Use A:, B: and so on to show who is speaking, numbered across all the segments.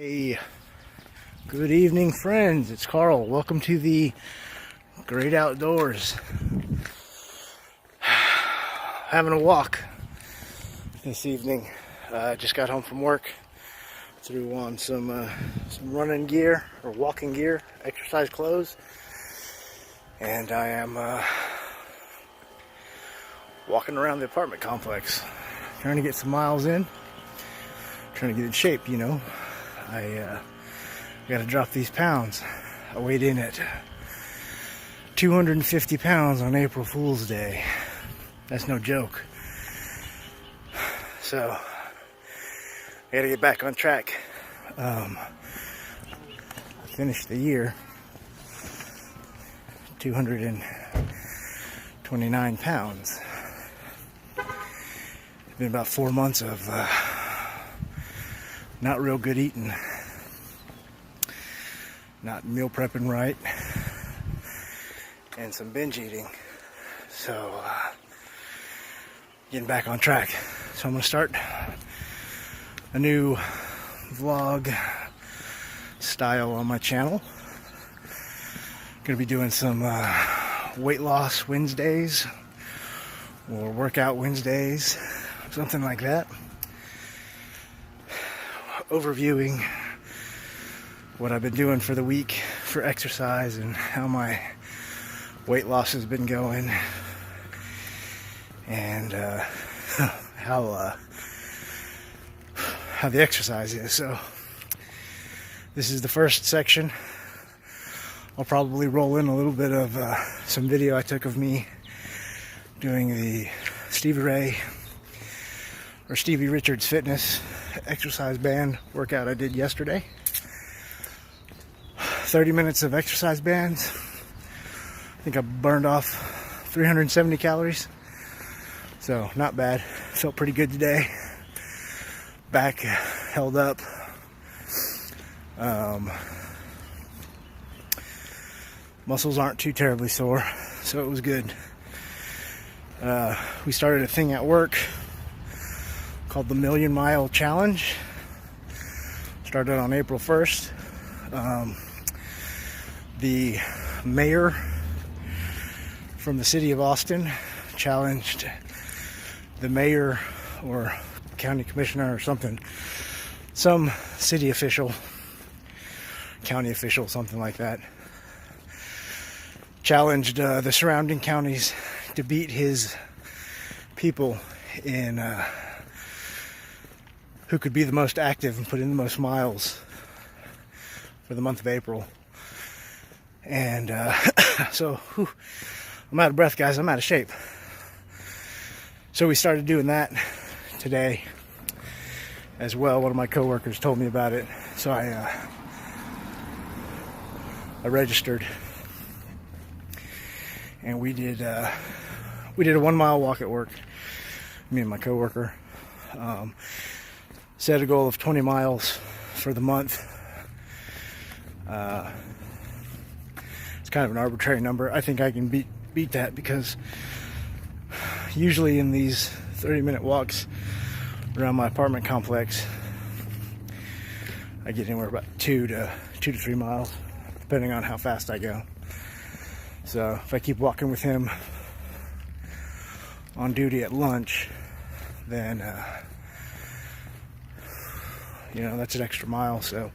A: Hey, good evening, friends. It's Carl. Welcome to the great outdoors. Having a walk this evening. Just got home from work. Threw on some running gear or walking gear, exercise clothes, and I am walking around the apartment complex, trying to get some miles in, trying to get in shape. I got to drop these pounds. I weighed in at 250 pounds on April Fool's Day. That's no joke. So I got to get back on track. I finished the year 229 pounds. It's been about 4 months of not real good eating, not meal prepping right, and some binge eating. So getting back on track. So I'm going to start a new vlog style on my channel. Going to be doing some weight loss Wednesdays or workout Wednesdays, something like that. Overviewing what I've been doing for the week for exercise and how my weight loss has been going, and how the exercise is. So this is the first section. I'll probably roll in a little bit of some video I took of me doing the Stevie Ray or Stevie Richards Fitness exercise band workout I did yesterday. 30 minutes of exercise bands. I think I burned off 370 calories. So not bad. Felt pretty good today. Back held up. Muscles aren't too terribly sore, so it was good. We started a thing at work called the Million Mile Challenge. Started on April 1st. The mayor from the city of Austin challenged the mayor or county commissioner or something, some city official, county official, something like that, challenged the surrounding counties to beat his people in who could be the most active and put in the most miles for the month of April. And so I'm out of breath, guys. I'm out of shape. So we started doing that today as well. One of my coworkers told me about it, so I registered, and we did a 1 mile walk at work. Me and my coworker set a goal of 20 miles for the month. It's kind of an arbitrary number. I think I can beat that, because usually in these 30-minute walks around my apartment complex, I get anywhere about 2 to 3 miles, depending on how fast I go. So if I keep walking with him on duty at lunch, then that's an extra mile. So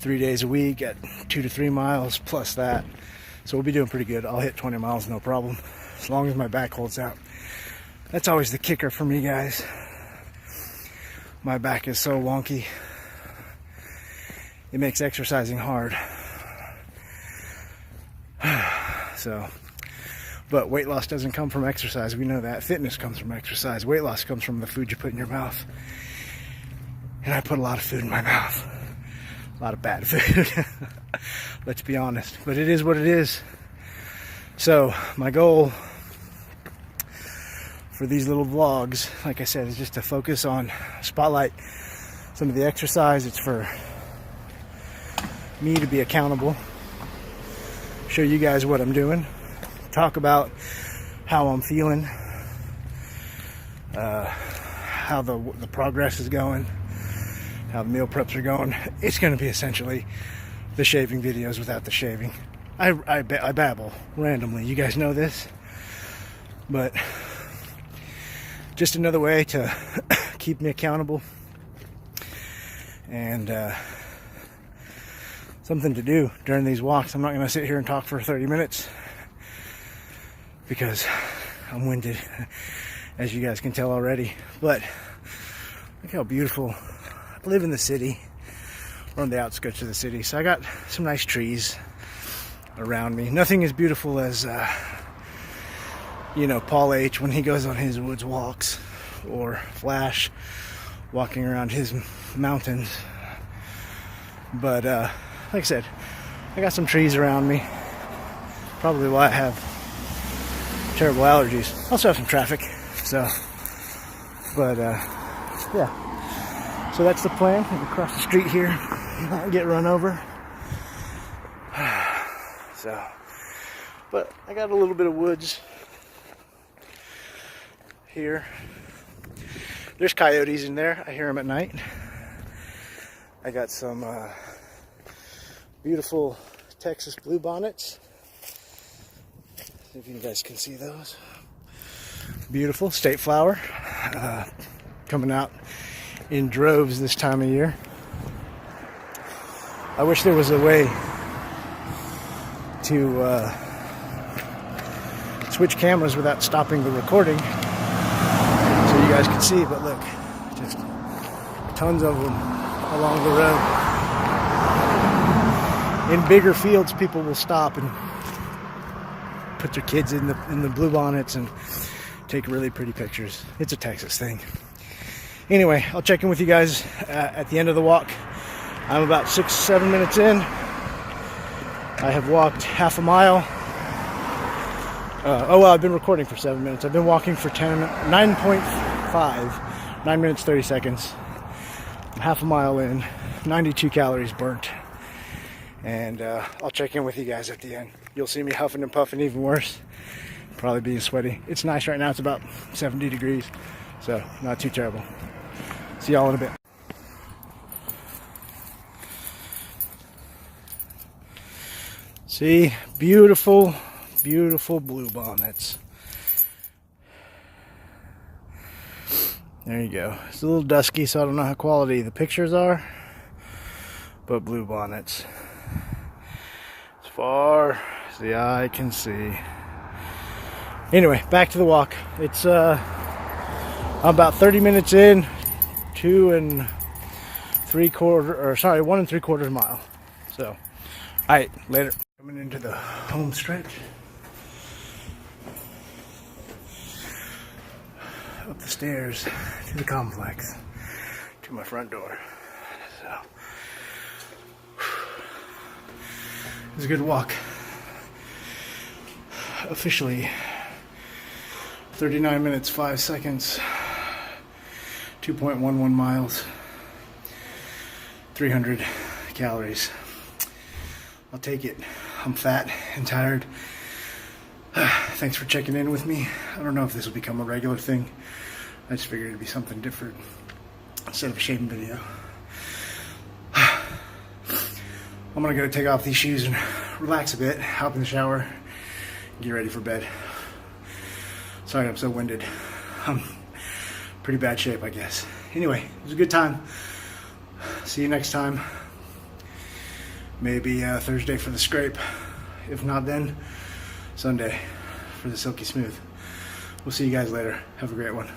A: 3 days a week at 2 to 3 miles plus that. So we'll be doing pretty good. I'll hit 20 miles, no problem, as long as my back holds out. That's always the kicker for me, guys. My back is so wonky. It makes exercising hard. But weight loss doesn't come from exercise. We know that. Fitness comes from exercise. Weight loss comes from the food you put in your mouth. And I put a lot of food in my mouth. A lot of bad food. Let's be honest. But it is what it is. So my goal for these little vlogs, like I said, is just to focus on, spotlight some of the exercise. It's for me to be accountable, show you guys what I'm doing, talk about how I'm feeling, how the progress is going, how the meal preps are going. It's going to be essentially the shaving videos without the shaving. I babble randomly. You guys know this. But just another way to keep me accountable. And something to do during these walks. I'm not going to sit here and talk for 30 minutes because I'm winded, as you guys can tell already. But look how beautiful. I live in the city, or on the outskirts of the city, so I got some nice trees around me. Nothing as beautiful as Paul H. when he goes on his woods walks, or Flash walking around his mountains. But like I said, I got some trees around me. Probably why I have terrible allergies. Also have some traffic. So, but yeah. So that's the plan. I'm gonna cross the street here, not get run over. So, but I got a little bit of woods here. There's coyotes in there. I hear them at night. I got some beautiful Texas bluebonnets. See if you guys can see those. Beautiful state flower, coming out in droves this time of year. I wish there was a way to switch cameras without stopping the recording so you guys can see, but look, just tons of them along the road. In bigger fields, people will stop and put their kids in the bluebonnets and take really pretty pictures. It's a Texas thing. Anyway, I'll check in with you guys at the end of the walk. I'm about 6-7 minutes in. I have walked half a mile. I've been recording for 7 minutes. I've been walking for 9.5, 9 minutes 30 seconds. I'm half a mile in, 92 calories burnt. And I'll check in with you guys at the end. You'll see me huffing and puffing even worse. Probably being sweaty. It's nice right now. It's about 70 degrees. So not too terrible. See y'all in a bit. See, beautiful, beautiful bluebonnets. There you go. It's a little dusky, so I don't know how quality the pictures are, but bluebonnets. As far as the eye can see. Anyway, back to the walk. It's I'm about 30 minutes in, 1 3/4 mile. So, alright, later. Coming into the home stretch. Up the stairs to the complex, to my front door. So, it was a good walk. Officially 39 minutes 5 seconds, 2.11 miles, 300 calories. I'll take it. I'm fat and tired. Thanks for checking in with me. I don't know if this will become a regular thing. I just figured it'd be something different instead of a shaving video. I'm gonna go take off these shoes and relax a bit, hop in the shower, get ready for bed. Sorry I'm so winded. I'm pretty bad shape, I guess. Anyway, it was a good time. See you next time. Maybe Thursday for the scrape. If not then, Sunday for the silky smooth. We'll see you guys later. Have a great one.